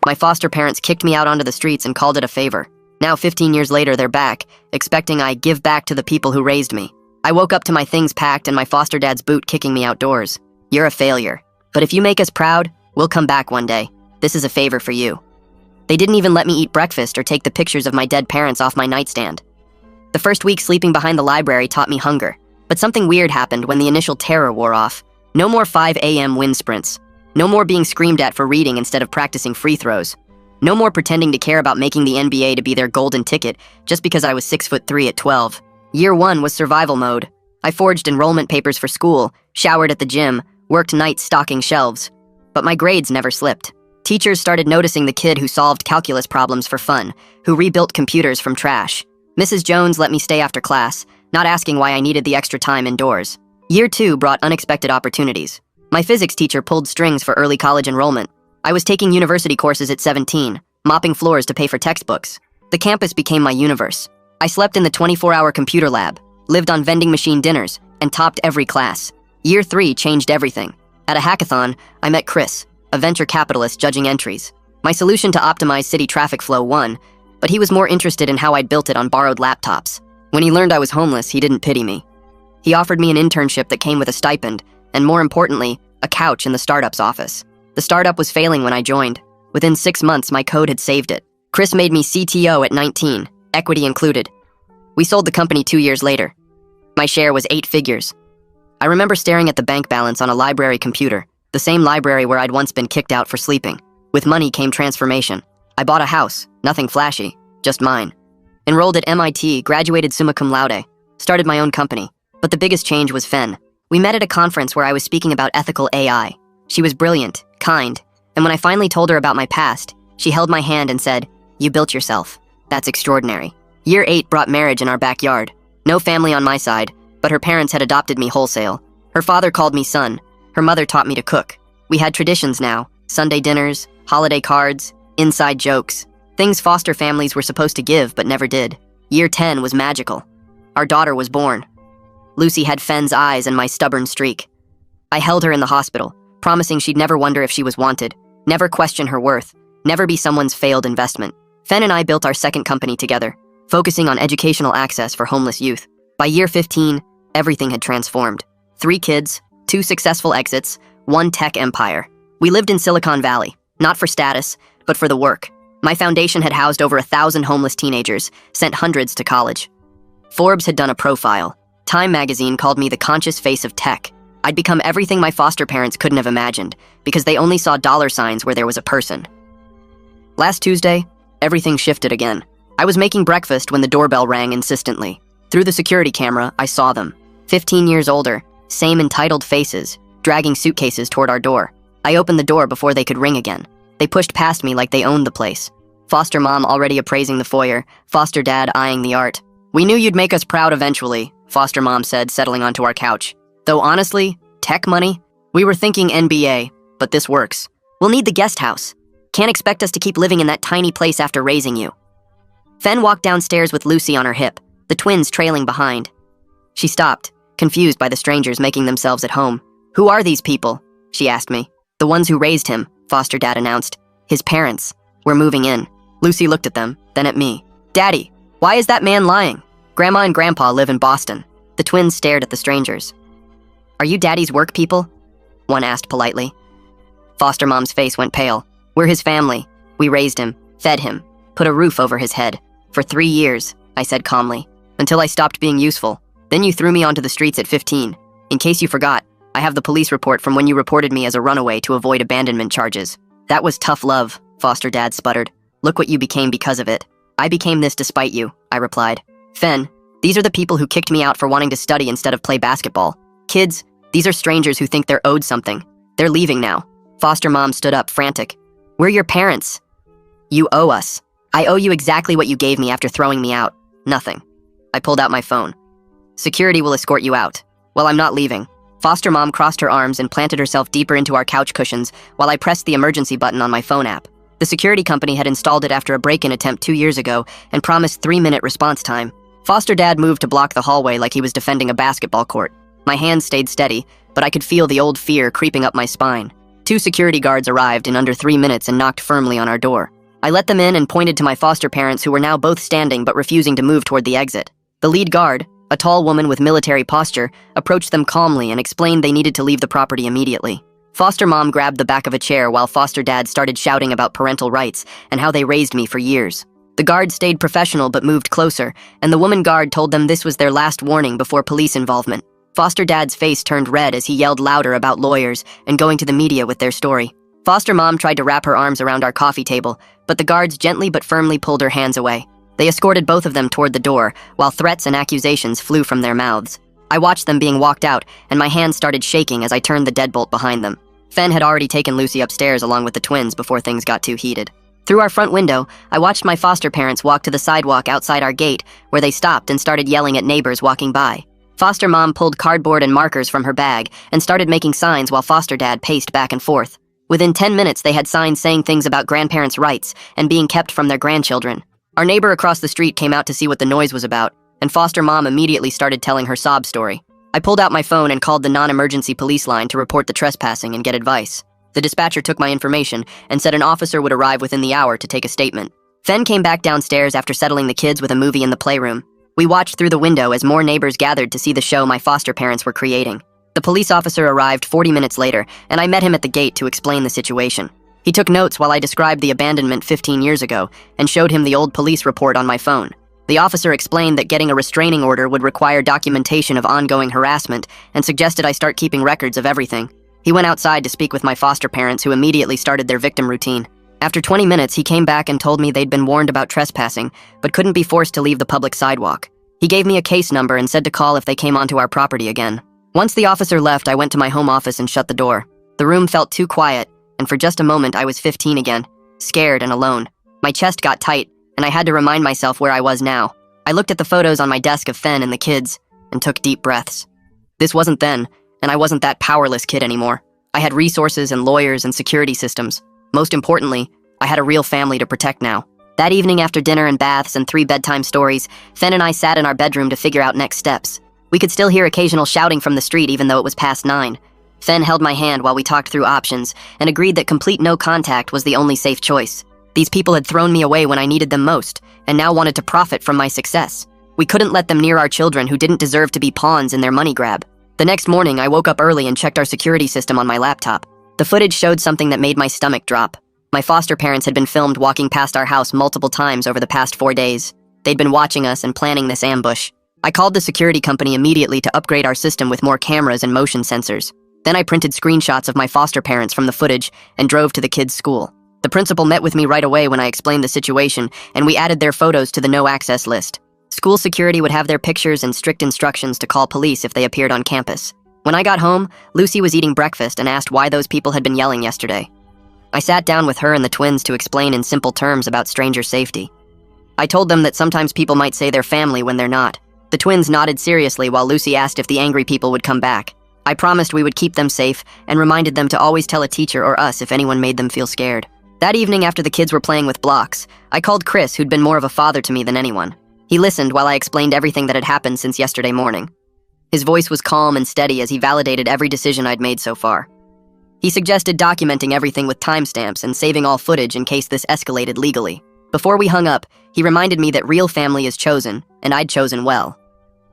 My foster parents kicked me out onto the streets and called it a favor. Now, 15 years later, they're back, expecting I give back to the people who raised me. I woke up to my things packed and my foster dad's boot kicking me outdoors. You're a failure. But if you make us proud, we'll come back one day. This is a favor for you. They didn't even let me eat breakfast or take the pictures of my dead parents off my nightstand. The first week sleeping behind the library taught me hunger. But something weird happened when the initial terror wore off. No more 5 a.m. wind sprints. No more being screamed at for reading instead of practicing free throws. No more pretending to care about making the NBA to be their golden ticket just because I was 6'3" at 12. Year 1 was survival mode. I forged enrollment papers for school, showered at the gym, worked nights stocking shelves. But my grades never slipped. Teachers started noticing the kid who solved calculus problems for fun, who rebuilt computers from trash. Mrs. Jones let me stay after class, not asking why I needed the extra time indoors. Year 2 brought unexpected opportunities. My physics teacher pulled strings for early college enrollment. I was taking university courses at 17, mopping floors to pay for textbooks. The campus became my universe. I slept in the 24-hour computer lab, lived on vending machine dinners, and topped every class. Year 3 changed everything. At a hackathon, I met Chris, a venture capitalist judging entries. My solution to optimize city traffic flow won, but he was more interested in how I'd built it on borrowed laptops. When he learned I was homeless, he didn't pity me. He offered me an internship that came with a stipend, and more importantly, a couch in the startup's office. The startup was failing when I joined. Within 6 months, my code had saved it. Chris made me CTO at 19, equity included. We sold the company 2 years later. My share was 8 figures. I remember staring at the bank balance on a library computer, the same library where I'd once been kicked out for sleeping. With money came transformation. I bought a house, nothing flashy, just mine. Enrolled at MIT, graduated summa cum laude, started my own company. But the biggest change was Fen. We met at a conference where I was speaking about ethical AI. She was brilliant, kind, and when I finally told her about my past, she held my hand and said, "You built yourself. That's extraordinary." Year 8 brought marriage in our backyard. No family on my side, but her parents had adopted me wholesale. Her father called me son. Her mother taught me to cook. We had traditions now, Sunday dinners, holiday cards, inside jokes, things foster families were supposed to give but never did. Year 10 was magical. Our daughter was born. Lucy had Fen's eyes and my stubborn streak. I held her in the hospital, promising she'd never wonder if she was wanted, never question her worth, never be someone's failed investment. Fen and I built our second company together, focusing on educational access for homeless youth. By year 15, everything had transformed. 3 kids, 2 successful exits, 1 tech empire. We lived in Silicon Valley, not for status, but for the work. My foundation had housed over 1,000 homeless teenagers, sent hundreds to college. Forbes had done a profile. Time magazine called me the conscious face of tech. I'd become everything my foster parents couldn't have imagined, because they only saw dollar signs where there was a person. Last Tuesday, everything shifted again. I was making breakfast when the doorbell rang insistently. Through the security camera, I saw them. 15 years older, same entitled faces, dragging suitcases toward our door. I opened the door before they could ring again. They pushed past me like they owned the place. Foster mom already appraising the foyer, foster dad eyeing the art. "We knew you'd make us proud eventually," foster mom said, settling onto our couch. "Though honestly, tech money? We were thinking NBA, but this works. We'll need the guest house. Can't expect us to keep living in that tiny place after raising you." Fen walked downstairs with Lucy on her hip, the twins trailing behind. She stopped, confused by the strangers making themselves at home. "Who are these people?" she asked me. "The ones who raised him," foster dad announced. "His parents. We're moving in." Lucy looked at them, then at me. "Daddy, why is that man lying? Grandma and Grandpa live in Boston." The twins stared at the strangers. "Are you Daddy's work people?" one asked politely. Foster mom's face went pale. "We're his family. We raised him, fed him, put a roof over his head. For 3 years, I said calmly, until I stopped being useful. Then you threw me onto the streets at 15. In case you forgot, I have the police report from when you reported me as a runaway to avoid abandonment charges." "That was tough love," foster dad sputtered. "Look what you became because of it." "I became this despite you," I replied. "Fen, these are the people who kicked me out for wanting to study instead of play basketball. Kids, these are strangers who think they're owed something. They're leaving now." Foster mom stood up, frantic. "We're your parents. You owe us. I owe you exactly what you gave me after throwing me out. Nothing." I pulled out my phone. "Security will escort you out." "Well, I'm not leaving." Foster mom crossed her arms and planted herself deeper into our couch cushions while I pressed the emergency button on my phone app. The security company had installed it after a break-in attempt 2 years ago and promised 3-minute response time. Foster dad moved to block the hallway like he was defending a basketball court. My hands stayed steady, but I could feel the old fear creeping up my spine. 2 security guards arrived in under 3 minutes and knocked firmly on our door. I let them in and pointed to my foster parents, who were now both standing but refusing to move toward the exit. The lead guard, a tall woman with military posture, approached them calmly and explained they needed to leave the property immediately. Foster mom grabbed the back of a chair while foster dad started shouting about parental rights and how they raised me for years. The guard stayed professional but moved closer, and the woman guard told them this was their last warning before police involvement. Foster dad's face turned red as he yelled louder about lawyers and going to the media with their story. Foster mom tried to wrap her arms around our coffee table, but the guards gently but firmly pulled her hands away. They escorted both of them toward the door, while threats and accusations flew from their mouths. I watched them being walked out, and my hands started shaking as I turned the deadbolt behind them. Fen had already taken Lucy upstairs along with the twins before things got too heated. Through our front window, I watched my foster parents walk to the sidewalk outside our gate, where they stopped and started yelling at neighbors walking by. Foster mom pulled cardboard and markers from her bag and started making signs while foster dad paced back and forth. Within 10 minutes, they had signs saying things about grandparents' rights and being kept from their grandchildren. Our neighbor across the street came out to see what the noise was about, and foster mom immediately started telling her sob story. I pulled out my phone and called the non-emergency police line to report the trespassing and get advice. The dispatcher took my information and said an officer would arrive within the hour to take a statement. Fen came back downstairs after settling the kids with a movie in the playroom. We watched through the window as more neighbors gathered to see the show my foster parents were creating. The police officer arrived 40 minutes later, and I met him at the gate to explain the situation. He took notes while I described the abandonment 15 years ago and showed him the old police report on my phone. The officer explained that getting a restraining order would require documentation of ongoing harassment and suggested I start keeping records of everything. He went outside to speak with my foster parents, who immediately started their victim routine. After 20 minutes, he came back and told me they'd been warned about trespassing, but couldn't be forced to leave the public sidewalk. He gave me a case number and said to call if they came onto our property again. Once the officer left, I went to my home office and shut the door. The room felt too quiet, and for just a moment I was 15 again, scared and alone. My chest got tight, and I had to remind myself where I was now. I looked at the photos on my desk of Fen and the kids, and took deep breaths. This wasn't then, and I wasn't that powerless kid anymore. I had resources and lawyers and security systems. Most importantly, I had a real family to protect now. That evening, after dinner and baths and 3 bedtime stories, Fen and I sat in our bedroom to figure out next steps. We could still hear occasional shouting from the street even though it was past 9. Fen held my hand while we talked through options and agreed that complete no contact was the only safe choice. These people had thrown me away when I needed them most, and now wanted to profit from my success. We couldn't let them near our children who didn't deserve to be pawns in their money grab. The next morning, I woke up early and checked our security system on my laptop. The footage showed something that made my stomach drop. My foster parents had been filmed walking past our house multiple times over the past 4 days. They'd been watching us and planning this ambush. I called the security company immediately to upgrade our system with more cameras and motion sensors. Then I printed screenshots of my foster parents from the footage and drove to the kids' school. The principal met with me right away when I explained the situation, and we added their photos to the no-access list. School security would have their pictures and strict instructions to call police if they appeared on campus. When I got home, Lucy was eating breakfast and asked why those people had been yelling yesterday. I sat down with her and the twins to explain in simple terms about stranger safety. I told them that sometimes people might say they're family when they're not. The twins nodded seriously while Lucy asked if the angry people would come back. I promised we would keep them safe and reminded them to always tell a teacher or us if anyone made them feel scared. That evening, after the kids were playing with blocks, I called Chris, who'd been more of a father to me than anyone. He listened while I explained everything that had happened since yesterday morning. His voice was calm and steady as he validated every decision I'd made so far. He suggested documenting everything with timestamps and saving all footage in case this escalated legally. Before we hung up, he reminded me that real family is chosen, and I'd chosen well.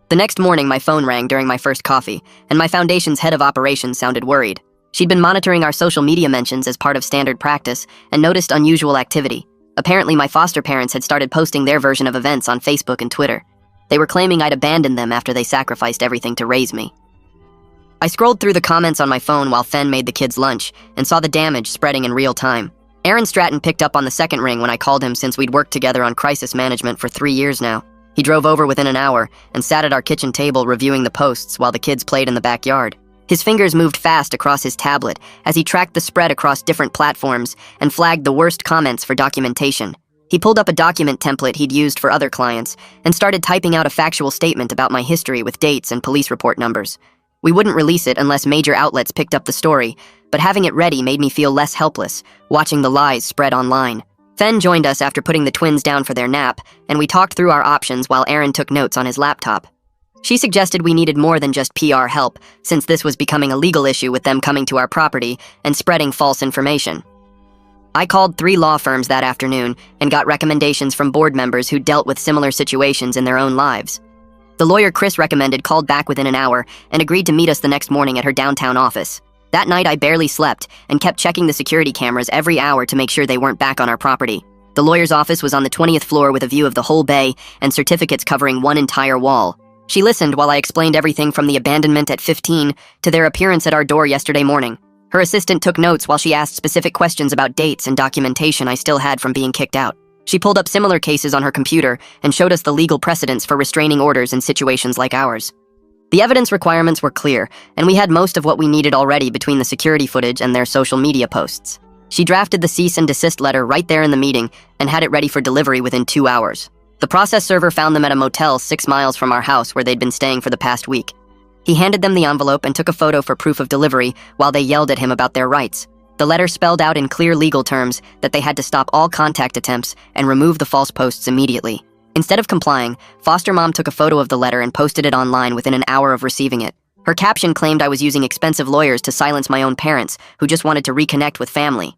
The next morning, my phone rang during my first coffee, and my foundation's head of operations sounded worried. She'd been monitoring our social media mentions as part of standard practice and noticed unusual activity. Apparently, my foster parents had started posting their version of events on Facebook and Twitter. They were claiming I'd abandoned them after they sacrificed everything to raise me. I scrolled through the comments on my phone while Fen made the kids lunch and saw the damage spreading in real time. Aaron Stratton picked up on the second ring when I called him, since we'd worked together on crisis management for 3 years now. He drove over within an hour and sat at our kitchen table reviewing the posts while the kids played in the backyard. His fingers moved fast across his tablet as he tracked the spread across different platforms and flagged the worst comments for documentation. He pulled up a document template he'd used for other clients and started typing out a factual statement about my history with dates and police report numbers. We wouldn't release it unless major outlets picked up the story, but having it ready made me feel less helpless, watching the lies spread online. Fen joined us after putting the twins down for their nap, and we talked through our options while Aaron took notes on his laptop. She suggested we needed more than just PR help, since this was becoming a legal issue with them coming to our property and spreading false information. I called 3 law firms that afternoon and got recommendations from board members who dealt with similar situations in their own lives. The lawyer Chris recommended called back within an hour and agreed to meet us the next morning at her downtown office. That night I barely slept and kept checking the security cameras every hour to make sure they weren't back on our property. The lawyer's office was on the 20th floor with a view of the whole bay and certificates covering one entire wall. She listened while I explained everything from the abandonment at 15 to their appearance at our door yesterday morning. Her assistant took notes while she asked specific questions about dates and documentation I still had from being kicked out. She pulled up similar cases on her computer and showed us the legal precedents for restraining orders in situations like ours. The evidence requirements were clear, and we had most of what we needed already between the security footage and their social media posts. She drafted the cease and desist letter right there in the meeting and had it ready for delivery within 2 hours. The process server found them at a motel 6 miles from our house where they'd been staying for the past week. He handed them the envelope and took a photo for proof of delivery while they yelled at him about their rights. The letter spelled out in clear legal terms that they had to stop all contact attempts and remove the false posts immediately. Instead of complying, foster mom took a photo of the letter and posted it online within an hour of receiving it. Her caption claimed I was using expensive lawyers to silence my own parents, who just wanted to reconnect with family.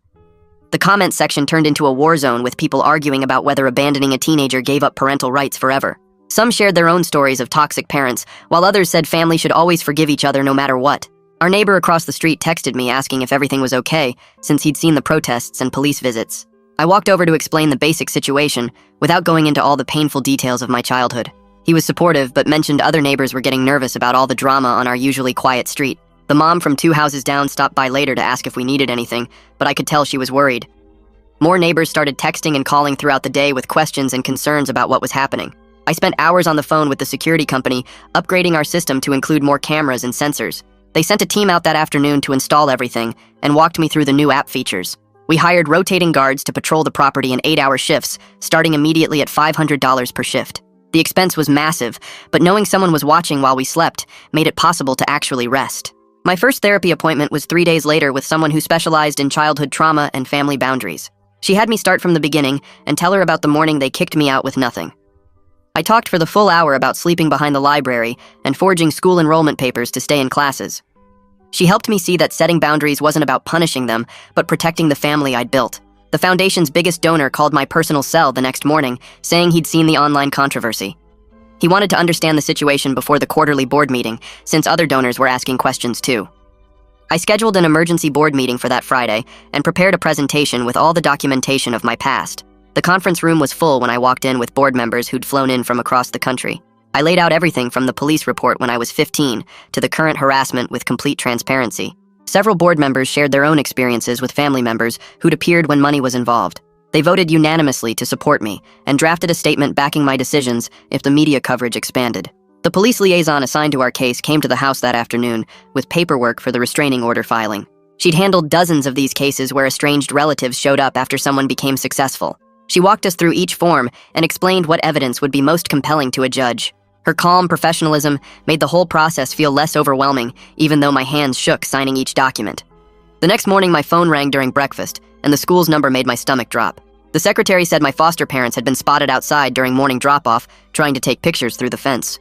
The comment section turned into a war zone with people arguing about whether abandoning a teenager gave up parental rights forever. Some shared their own stories of toxic parents, while others said family should always forgive each other no matter what. Our neighbor across the street texted me asking if everything was okay, since he'd seen the protests and police visits. I walked over to explain the basic situation, without going into all the painful details of my childhood. He was supportive, but mentioned other neighbors were getting nervous about all the drama on our usually quiet street. The mom from 2 houses down stopped by later to ask if we needed anything, but I could tell she was worried. More neighbors started texting and calling throughout the day with questions and concerns about what was happening. I spent hours on the phone with the security company, upgrading our system to include more cameras and sensors. They sent a team out that afternoon to install everything and walked me through the new app features. We hired rotating guards to patrol the property in 8-hour shifts, starting immediately at $500 per shift. The expense was massive, but knowing someone was watching while we slept made it possible to actually rest. My first therapy appointment was 3 days later with someone who specialized in childhood trauma and family boundaries. She had me start from the beginning and tell her about the morning they kicked me out with nothing. I talked for the full hour about sleeping behind the library and forging school enrollment papers to stay in classes. She helped me see that setting boundaries wasn't about punishing them, but protecting the family I'd built. The foundation's biggest donor called my personal cell the next morning, saying he'd seen the online controversy. He wanted to understand the situation before the quarterly board meeting, since other donors were asking questions too. I scheduled an emergency board meeting for that Friday and prepared a presentation with all the documentation of my past. The conference room was full when I walked in with board members who'd flown in from across the country. I laid out everything from the police report when I was 15 to the current harassment with complete transparency. Several board members shared their own experiences with family members who'd appeared when money was involved. They voted unanimously to support me and drafted a statement backing my decisions if the media coverage expanded. The police liaison assigned to our case came to the house that afternoon with paperwork for the restraining order filing. She'd handled dozens of these cases where estranged relatives showed up after someone became successful. She walked us through each form and explained what evidence would be most compelling to a judge. Her calm professionalism made the whole process feel less overwhelming, even though my hands shook signing each document. The next morning, my phone rang during breakfast, and the school's number made my stomach drop. The secretary said my foster parents had been spotted outside during morning drop-off, trying to take pictures through the fence.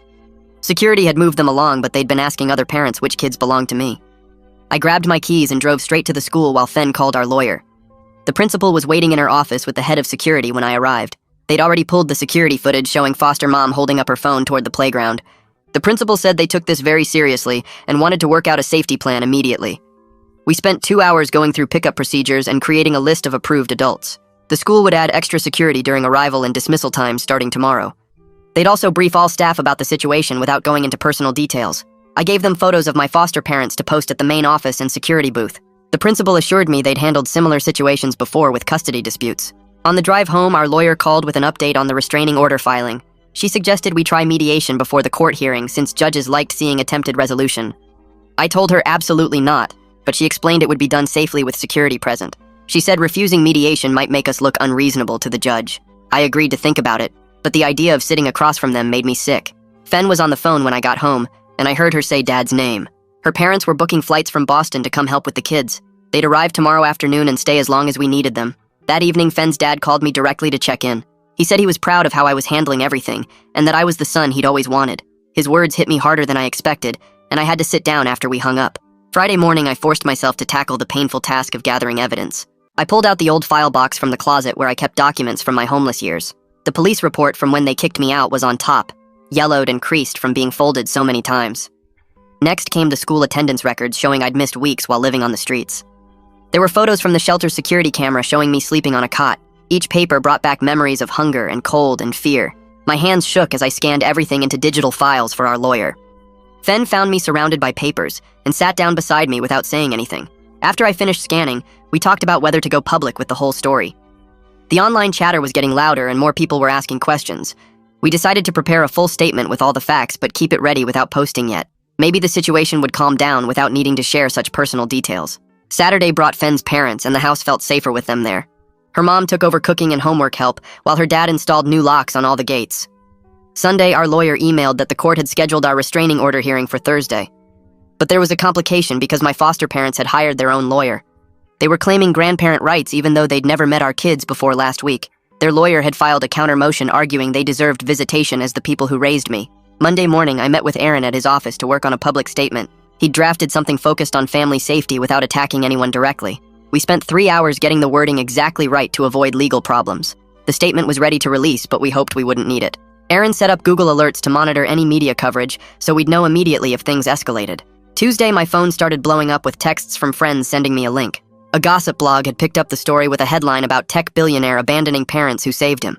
Security had moved them along, but they'd been asking other parents which kids belonged to me. I grabbed my keys and drove straight to the school while Fen called our lawyer. The principal was waiting in her office with the head of security when I arrived. They'd already pulled the security footage showing foster mom holding up her phone toward the playground. The principal said they took this very seriously and wanted to work out a safety plan immediately. We spent 2 hours going through pickup procedures and creating a list of approved adults. The school would add extra security during arrival and dismissal times starting tomorrow. They'd also brief all staff about the situation without going into personal details. I gave them photos of my foster parents to post at the main office and security booth. The principal assured me they'd handled similar situations before with custody disputes. On the drive home, our lawyer called with an update on the restraining order filing. She suggested we try mediation before the court hearing since judges liked seeing attempted resolution. I told her absolutely not, but she explained it would be done safely with security present. She said refusing mediation might make us look unreasonable to the judge. I agreed to think about it, but the idea of sitting across from them made me sick. Fen was on the phone when I got home, and I heard her say Dad's name. Her parents were booking flights from Boston to come help with the kids. They'd arrive tomorrow afternoon and stay as long as we needed them. That evening, Fen's dad called me directly to check in. He said he was proud of how I was handling everything, and that I was the son he'd always wanted. His words hit me harder than I expected, and I had to sit down after we hung up. Friday morning, I forced myself to tackle the painful task of gathering evidence. I pulled out the old file box from the closet where I kept documents from my homeless years. The police report from when they kicked me out was on top, yellowed and creased from being folded so many times. Next came the school attendance records showing I'd missed weeks while living on the streets. There were photos from the shelter's security camera showing me sleeping on a cot. Each paper brought back memories of hunger and cold and fear. My hands shook as I scanned everything into digital files for our lawyer. Fen found me surrounded by papers and sat down beside me without saying anything. After I finished scanning, we talked about whether to go public with the whole story. The online chatter was getting louder and more people were asking questions. We decided to prepare a full statement with all the facts but keep it ready without posting yet. Maybe the situation would calm down without needing to share such personal details. Saturday brought Fen's parents and the house felt safer with them there. Her mom took over cooking and homework help while her dad installed new locks on all the gates. Sunday, our lawyer emailed that the court had scheduled our restraining order hearing for Thursday. But there was a complication because my foster parents had hired their own lawyer. They were claiming grandparent rights even though they'd never met our kids before last week. Their lawyer had filed a counter motion arguing they deserved visitation as the people who raised me. Monday morning, I met with Aaron at his office to work on a public statement. He'd drafted something focused on family safety without attacking anyone directly. We spent 3 hours getting the wording exactly right to avoid legal problems. The statement was ready to release, but we hoped we wouldn't need it. Aaron set up Google Alerts to monitor any media coverage, so we'd know immediately if things escalated. Tuesday, my phone started blowing up with texts from friends sending me a link. A gossip blog had picked up the story with a headline about tech billionaire abandoning parents who saved him.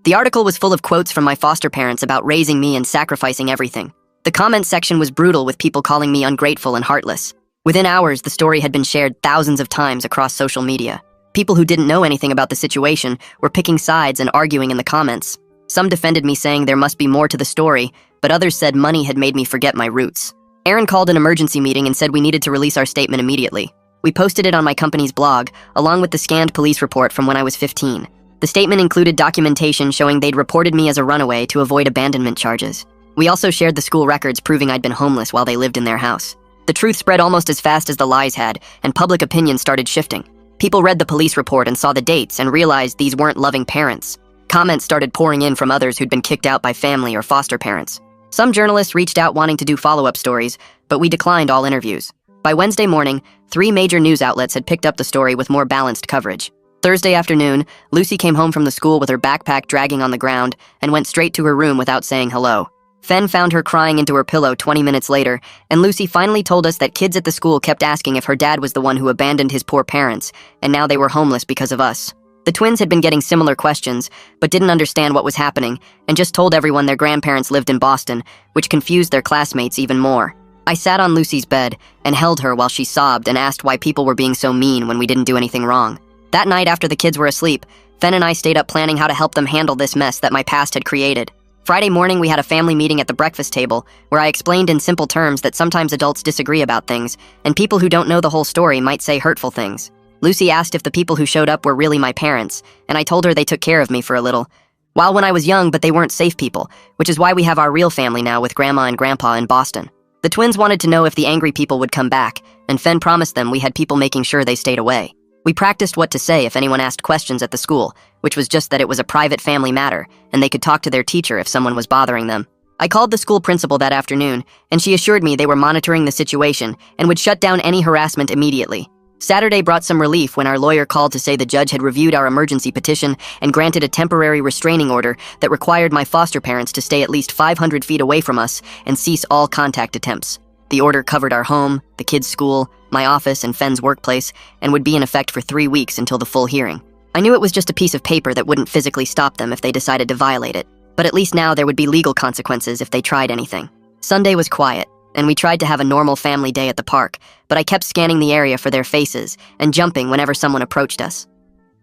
The article was full of quotes from my foster parents about raising me and sacrificing everything. The comment section was brutal with people calling me ungrateful and heartless. Within hours, the story had been shared thousands of times across social media. People who didn't know anything about the situation were picking sides and arguing in the comments. Some defended me saying there must be more to the story, but others said money had made me forget my roots. Aaron called an emergency meeting and said we needed to release our statement immediately. We posted it on my company's blog, along with the scanned police report from when I was 15. The statement included documentation showing they'd reported me as a runaway to avoid abandonment charges. We also shared the school records proving I'd been homeless while they lived in their house. The truth spread almost as fast as the lies had, and public opinion started shifting. People read the police report and saw the dates and realized these weren't loving parents. Comments started pouring in from others who'd been kicked out by family or foster parents. Some journalists reached out wanting to do follow-up stories, but we declined all interviews. By Wednesday morning, 3 major news outlets had picked up the story with more balanced coverage. Thursday afternoon, Lucy came home from the school with her backpack dragging on the ground and went straight to her room without saying hello. Fen found her crying into her pillow 20 minutes later, and Lucy finally told us that kids at the school kept asking if her dad was the one who abandoned his poor parents, and now they were homeless because of us. The twins had been getting similar questions, but didn't understand what was happening, and just told everyone their grandparents lived in Boston, which confused their classmates even more. I sat on Lucy's bed and held her while she sobbed and asked why people were being so mean when we didn't do anything wrong. That night after the kids were asleep, Fen and I stayed up planning how to help them handle this mess that my past had created. Friday morning, we had a family meeting at the breakfast table where I explained in simple terms that sometimes adults disagree about things, and people who don't know the whole story might say hurtful things. Lucy asked if the people who showed up were really my parents, and I told her they took care of me for a little. While when I was young, but they weren't safe people, which is why we have our real family now with Grandma and Grandpa in Boston. The twins wanted to know if the angry people would come back, and Fen promised them we had people making sure they stayed away. We practiced what to say if anyone asked questions at the school, which was just that it was a private family matter, and they could talk to their teacher if someone was bothering them. I called the school principal that afternoon, and she assured me they were monitoring the situation and would shut down any harassment immediately. Saturday brought some relief when our lawyer called to say the judge had reviewed our emergency petition and granted a temporary restraining order that required my foster parents to stay at least 500 feet away from us and cease all contact attempts. The order covered our home, the kids' school, my office, and Fen's workplace, and would be in effect for 3 weeks until the full hearing. I knew it was just a piece of paper that wouldn't physically stop them if they decided to violate it, but at least now there would be legal consequences if they tried anything. Sunday was quiet, and we tried to have a normal family day at the park, but I kept scanning the area for their faces and jumping whenever someone approached us.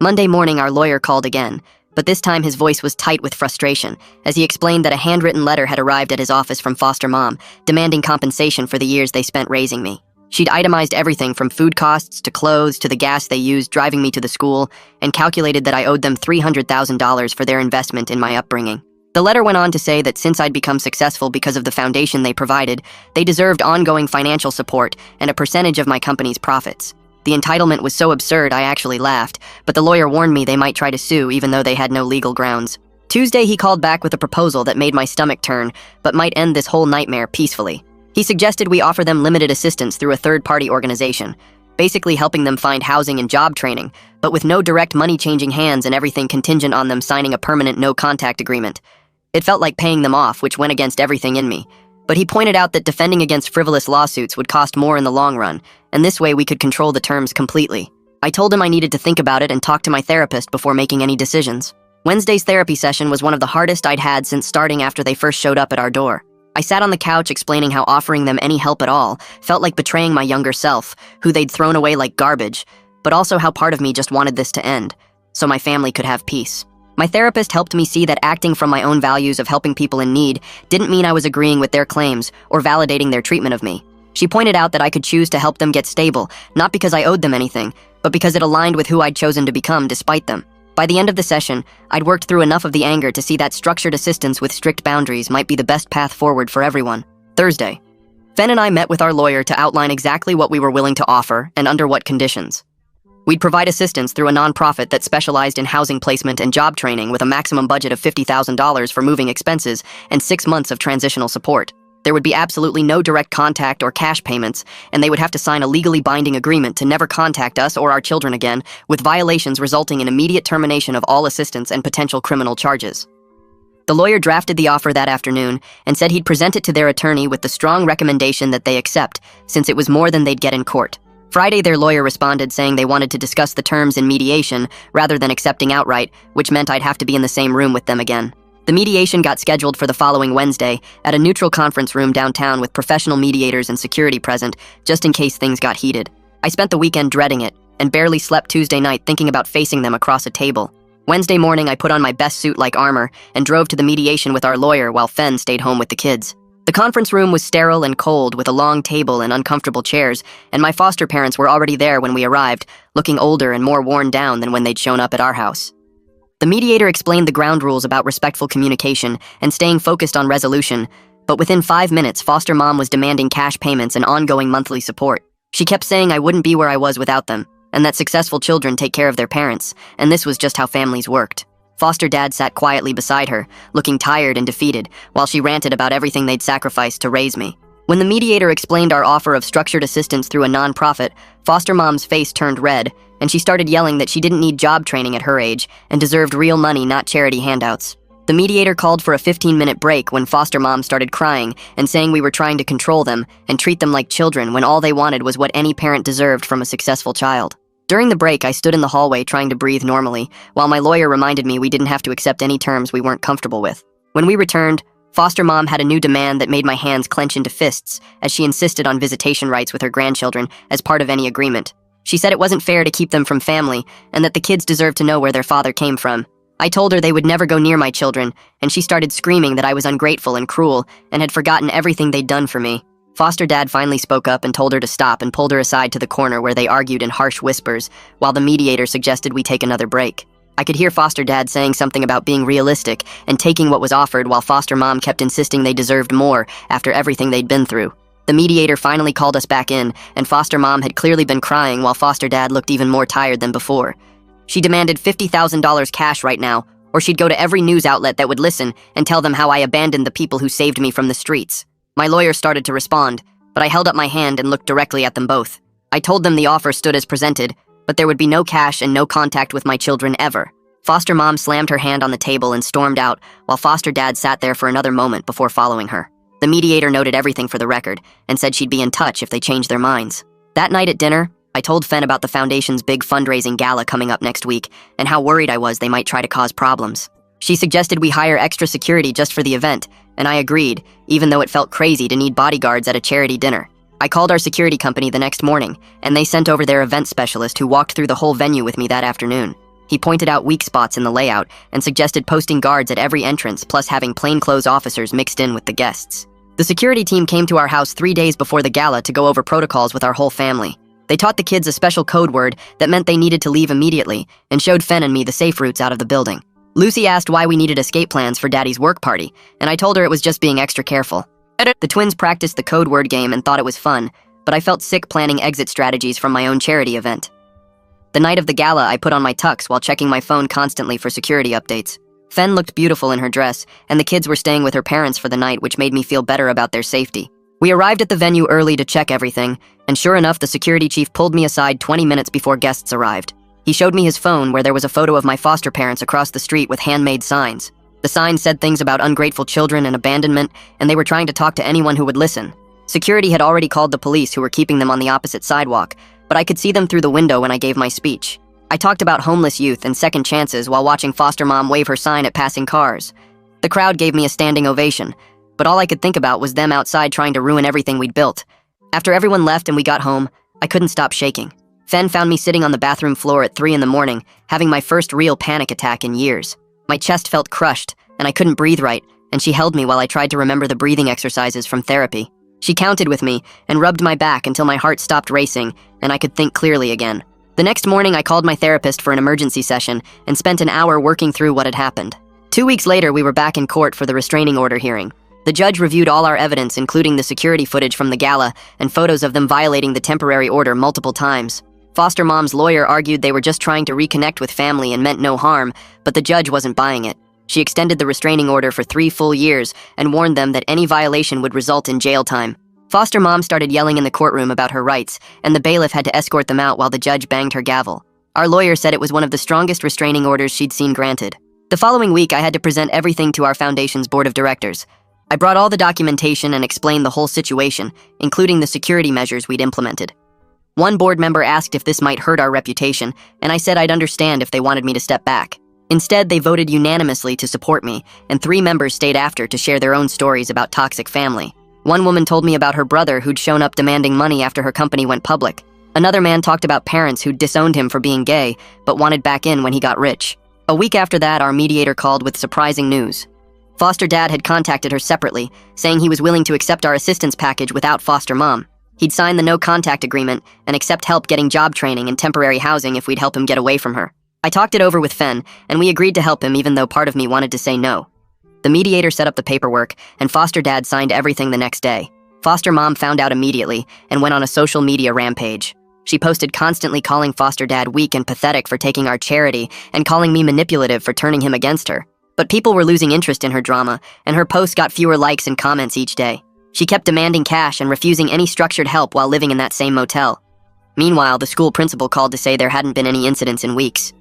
Monday morning, our lawyer called again, but this time his voice was tight with frustration as he explained that a handwritten letter had arrived at his office from foster mom, demanding compensation for the years they spent raising me. She'd itemized everything from food costs to clothes to the gas they used driving me to the school and calculated that I owed them $300,000 for their investment in my upbringing. The letter went on to say that since I'd become successful because of the foundation they provided, they deserved ongoing financial support and a percentage of my company's profits. The entitlement was so absurd I actually laughed, but the lawyer warned me they might try to sue even though they had no legal grounds. Tuesday, he called back with a proposal that made my stomach turn, but might end this whole nightmare peacefully. He suggested we offer them limited assistance through a third-party organization, basically helping them find housing and job training, but with no direct money changing hands and everything contingent on them signing a permanent no-contact agreement. It felt like paying them off, which went against everything in me. But he pointed out that defending against frivolous lawsuits would cost more in the long run, and this way we could control the terms completely. I told him I needed to think about it and talk to my therapist before making any decisions. Wednesday's therapy session was one of the hardest I'd had since starting after they first showed up at our door. I sat on the couch explaining how offering them any help at all felt like betraying my younger self, who they'd thrown away like garbage, but also how part of me just wanted this to end, so my family could have peace. My therapist helped me see that acting from my own values of helping people in need didn't mean I was agreeing with their claims or validating their treatment of me. She pointed out that I could choose to help them get stable, not because I owed them anything, but because it aligned with who I'd chosen to become despite them. By the end of the session, I'd worked through enough of the anger to see that structured assistance with strict boundaries might be the best path forward for everyone. Thursday, Fen and I met with our lawyer to outline exactly what we were willing to offer and under what conditions. We'd provide assistance through a nonprofit that specialized in housing placement and job training with a maximum budget of $50,000 for moving expenses and 6 months of transitional support. There would be absolutely no direct contact or cash payments, and they would have to sign a legally binding agreement to never contact us or our children again, with violations resulting in immediate termination of all assistance and potential criminal charges. The lawyer drafted the offer that afternoon and said he'd present it to their attorney with the strong recommendation that they accept, since it was more than they'd get in court. Friday, their lawyer responded saying they wanted to discuss the terms in mediation rather than accepting outright, which meant I'd have to be in the same room with them again. The mediation got scheduled for the following Wednesday at a neutral conference room downtown with professional mediators and security present, just in case things got heated. I spent the weekend dreading it, and barely slept Tuesday night thinking about facing them across a table. Wednesday morning, I put on my best suit like armor and drove to the mediation with our lawyer while Fen stayed home with the kids. The conference room was sterile and cold with a long table and uncomfortable chairs, and my foster parents were already there when we arrived, looking older and more worn down than when they'd shown up at our house. The mediator explained the ground rules about respectful communication and staying focused on resolution, but within 5 minutes, foster mom was demanding cash payments and ongoing monthly support. She kept saying I wouldn't be where I was without them, and that successful children take care of their parents, and this was just how families worked. Foster dad sat quietly beside her, looking tired and defeated, while she ranted about everything they'd sacrificed to raise me. When the mediator explained our offer of structured assistance through a nonprofit, foster mom's face turned red, and she started yelling that she didn't need job training at her age and deserved real money, not charity handouts. The mediator called for a 15-minute break when foster mom started crying and saying we were trying to control them and treat them like children when all they wanted was what any parent deserved from a successful child. During the break, I stood in the hallway trying to breathe normally, while my lawyer reminded me we didn't have to accept any terms we weren't comfortable with. When we returned, foster mom had a new demand that made my hands clench into fists as she insisted on visitation rights with her grandchildren as part of any agreement. She said it wasn't fair to keep them from family and that the kids deserved to know where their father came from. I told her they would never go near my children, and she started screaming that I was ungrateful and cruel and had forgotten everything they'd done for me. Foster dad finally spoke up and told her to stop and pulled her aside to the corner where they argued in harsh whispers, while the mediator suggested we take another break. I could hear foster dad saying something about being realistic and taking what was offered, while foster mom kept insisting they deserved more after everything they'd been through. The mediator finally called us back in, and foster mom had clearly been crying while foster dad looked even more tired than before. She demanded $50,000 cash right now, or she'd go to every news outlet that would listen and tell them how I abandoned the people who saved me from the streets. My lawyer started to respond, but I held up my hand and looked directly at them both. I told them the offer stood as presented, but there would be no cash and no contact with my children ever. Foster mom slammed her hand on the table and stormed out, while foster dad sat there for another moment before following her. The mediator noted everything for the record and said she'd be in touch if they changed their minds. That night at dinner, I told Fen about the foundation's big fundraising gala coming up next week and how worried I was they might try to cause problems. She suggested we hire extra security just for the event, and I agreed, even though it felt crazy to need bodyguards at a charity dinner. I called our security company the next morning, and they sent over their event specialist who walked through the whole venue with me that afternoon. He pointed out weak spots in the layout and suggested posting guards at every entrance plus having plainclothes officers mixed in with the guests. The security team came to our house 3 days before the gala to go over protocols with our whole family. They taught the kids a special code word that meant they needed to leave immediately and showed Fen and me the safe routes out of the building. Lucy asked why we needed escape plans for Daddy's work party, and I told her it was just being extra careful. The twins practiced the code word game and thought it was fun, but I felt sick planning exit strategies from my own charity event. The night of the gala, I put on my tux while checking my phone constantly for security updates. Fen looked beautiful in her dress, and the kids were staying with her parents for the night, which made me feel better about their safety. We arrived at the venue early to check everything, and sure enough, the security chief pulled me aside 20 minutes before guests arrived. He showed me his phone where there was a photo of my foster parents across the street with handmade signs. The signs said things about ungrateful children and abandonment, and they were trying to talk to anyone who would listen. Security had already called the police, who were keeping them on the opposite sidewalk, but I could see them through the window when I gave my speech. I talked about homeless youth and second chances while watching foster mom wave her sign at passing cars. The crowd gave me a standing ovation, but all I could think about was them outside trying to ruin everything we'd built. After everyone left and we got home, I couldn't stop shaking. Fen found me sitting on the bathroom floor at 3 in the morning, having my first real panic attack in years. My chest felt crushed, and I couldn't breathe right, and she held me while I tried to remember the breathing exercises from therapy. She counted with me and rubbed my back until my heart stopped racing and I could think clearly again. The next morning, I called my therapist for an emergency session and spent an hour working through what had happened. 2 weeks later, we were back in court for the restraining order hearing. The judge reviewed all our evidence, including the security footage from the gala and photos of them violating the temporary order multiple times. Foster mom's lawyer argued they were just trying to reconnect with family and meant no harm, but the judge wasn't buying it. She extended the restraining order for 3 full years and warned them that any violation would result in jail time. Foster mom started yelling in the courtroom about her rights, and the bailiff had to escort them out while the judge banged her gavel. Our lawyer said it was one of the strongest restraining orders she'd seen granted. The following week, I had to present everything to our foundation's board of directors. I brought all the documentation and explained the whole situation, including the security measures we'd implemented. One board member asked if this might hurt our reputation, and I said I'd understand if they wanted me to step back. Instead, they voted unanimously to support me, and 3 members stayed after to share their own stories about toxic family. One woman told me about her brother who'd shown up demanding money after her company went public. Another man talked about parents who'd disowned him for being gay, but wanted back in when he got rich. A week after that, our mediator called with surprising news. Foster dad had contacted her separately, saying he was willing to accept our assistance package without foster mom. He'd sign the no-contact agreement and accept help getting job training and temporary housing if we'd help him get away from her. I talked it over with Fen, and we agreed to help him even though part of me wanted to say no. The mediator set up the paperwork, and foster dad signed everything the next day. Foster mom found out immediately and went on a social media rampage. She posted constantly calling foster dad weak and pathetic for taking our charity and calling me manipulative for turning him against her. But people were losing interest in her drama, and her posts got fewer likes and comments each day. She kept demanding cash and refusing any structured help while living in that same motel. Meanwhile, the school principal called to say there hadn't been any incidents in weeks.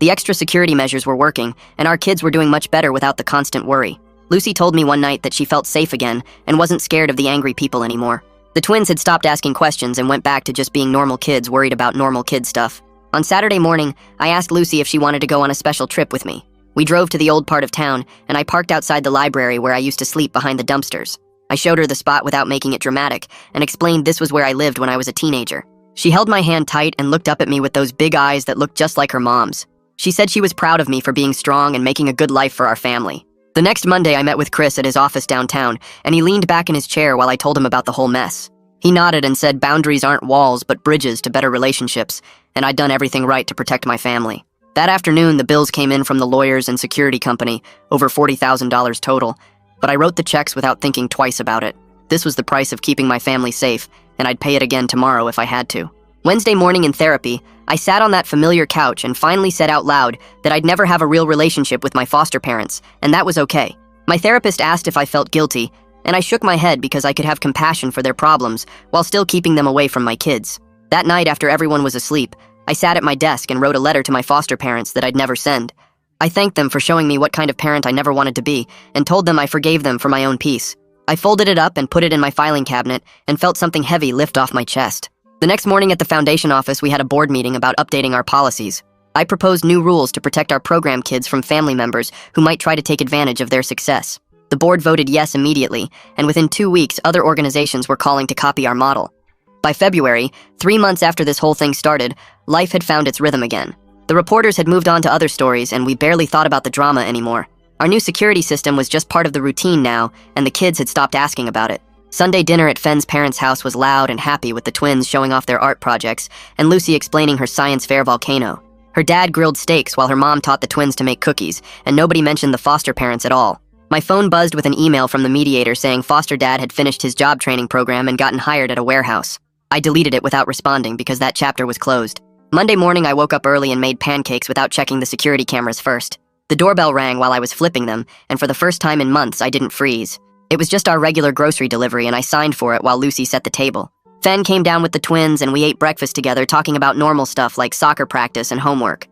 The extra security measures were working, and our kids were doing much better without the constant worry. Lucy told me one night that she felt safe again and wasn't scared of the angry people anymore. The twins had stopped asking questions and went back to just being normal kids worried about normal kid stuff. On Saturday morning, I asked Lucy if she wanted to go on a special trip with me. We drove to the old part of town, and I parked outside the library where I used to sleep behind the dumpsters. I showed her the spot without making it dramatic and explained this was where I lived when I was a teenager. She held my hand tight and looked up at me with those big eyes that looked just like her mom's. She said she was proud of me for being strong and making a good life for our family. The next Monday, I met with Chris at his office downtown, and he leaned back in his chair while I told him about the whole mess. He nodded and said boundaries aren't walls but bridges to better relationships, and I'd done everything right to protect my family. That afternoon, the bills came in from the lawyers and security company, over $40,000 total, but I wrote the checks without thinking twice about it. This was the price of keeping my family safe, and I'd pay it again tomorrow if I had to. Wednesday morning in therapy, I sat on that familiar couch and finally said out loud that I'd never have a real relationship with my foster parents, and that was okay. My therapist asked if I felt guilty, and I shook my head because I could have compassion for their problems while still keeping them away from my kids. That night, after everyone was asleep, I sat at my desk and wrote a letter to my foster parents that I'd never send. I thanked them for showing me what kind of parent I never wanted to be, and told them I forgave them for my own peace. I folded it up and put it in my filing cabinet and felt something heavy lift off my chest. The next morning at the foundation office, we had a board meeting about updating our policies. I proposed new rules to protect our program kids from family members who might try to take advantage of their success. The board voted yes immediately, and within 2 weeks, other organizations were calling to copy our model. By February, 3 months after this whole thing started, life had found its rhythm again. The reporters had moved on to other stories, and we barely thought about the drama anymore. Our new security system was just part of the routine now, and the kids had stopped asking about it. Sunday dinner at Fen's parents' house was loud and happy with the twins showing off their art projects and Lucy explaining her science fair volcano. Her dad grilled steaks while her mom taught the twins to make cookies, and nobody mentioned the foster parents at all. My phone buzzed with an email from the mediator saying foster dad had finished his job training program and gotten hired at a warehouse. I deleted it without responding because that chapter was closed. Monday morning, I woke up early and made pancakes without checking the security cameras first. The doorbell rang while I was flipping them, and for the first time in months, I didn't freeze. It was just our regular grocery delivery, and I signed for it while Lucy set the table. Fen came down with the twins, and we ate breakfast together, talking about normal stuff like soccer practice and homework.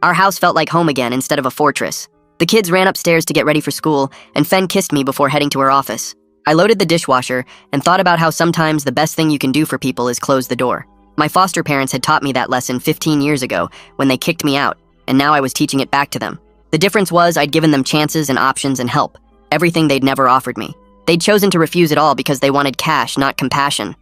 Our house felt like home again instead of a fortress. The kids ran upstairs to get ready for school, and Fen kissed me before heading to her office. I loaded the dishwasher and thought about how sometimes the best thing you can do for people is close the door. My foster parents had taught me that lesson 15 years ago when they kicked me out, and now I was teaching it back to them. The difference was I'd given them chances and options and help, everything they'd never offered me. They'd chosen to refuse it all because they wanted cash, not compassion.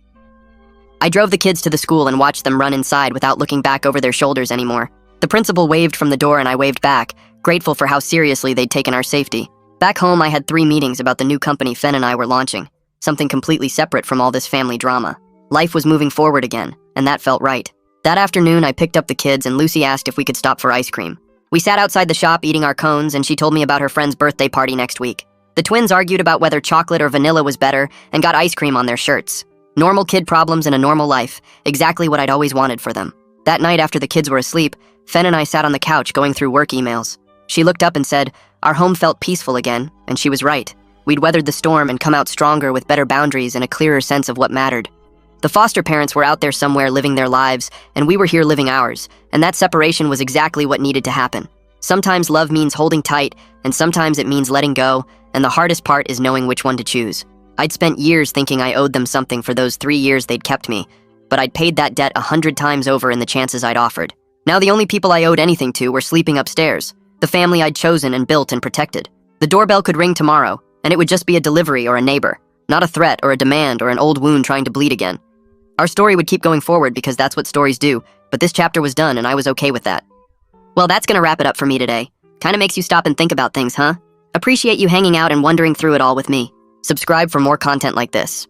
I drove the kids to the school and watched them run inside without looking back over their shoulders anymore. The principal waved from the door and I waved back, grateful for how seriously they'd taken our safety. Back home, I had 3 meetings about the new company Fen and I were launching, something completely separate from all this family drama. Life was moving forward again, and that felt right. That afternoon, I picked up the kids and Lucy asked if we could stop for ice cream. We sat outside the shop eating our cones and she told me about her friend's birthday party next week. The twins argued about whether chocolate or vanilla was better and got ice cream on their shirts. Normal kid problems in a normal life, exactly what I'd always wanted for them. That night after the kids were asleep, Fen and I sat on the couch going through work emails. She looked up and said, our home felt peaceful again, and she was right. We'd weathered the storm and come out stronger with better boundaries and a clearer sense of what mattered. The foster parents were out there somewhere living their lives, and we were here living ours, and that separation was exactly what needed to happen. Sometimes love means holding tight, and sometimes it means letting go, and the hardest part is knowing which one to choose. I'd spent years thinking I owed them something for those 3 years they'd kept me, but I'd paid that debt 100 times over in the chances I'd offered. Now the only people I owed anything to were sleeping upstairs, the family I'd chosen and built and protected. The doorbell could ring tomorrow, and it would just be a delivery or a neighbor, not a threat or a demand or an old wound trying to bleed again. Our story would keep going forward because that's what stories do, but this chapter was done and I was okay with that. Well, that's gonna wrap it up for me today. Kinda makes you stop and think about things, huh? Appreciate you hanging out and wondering through it all with me. Subscribe for more content like this.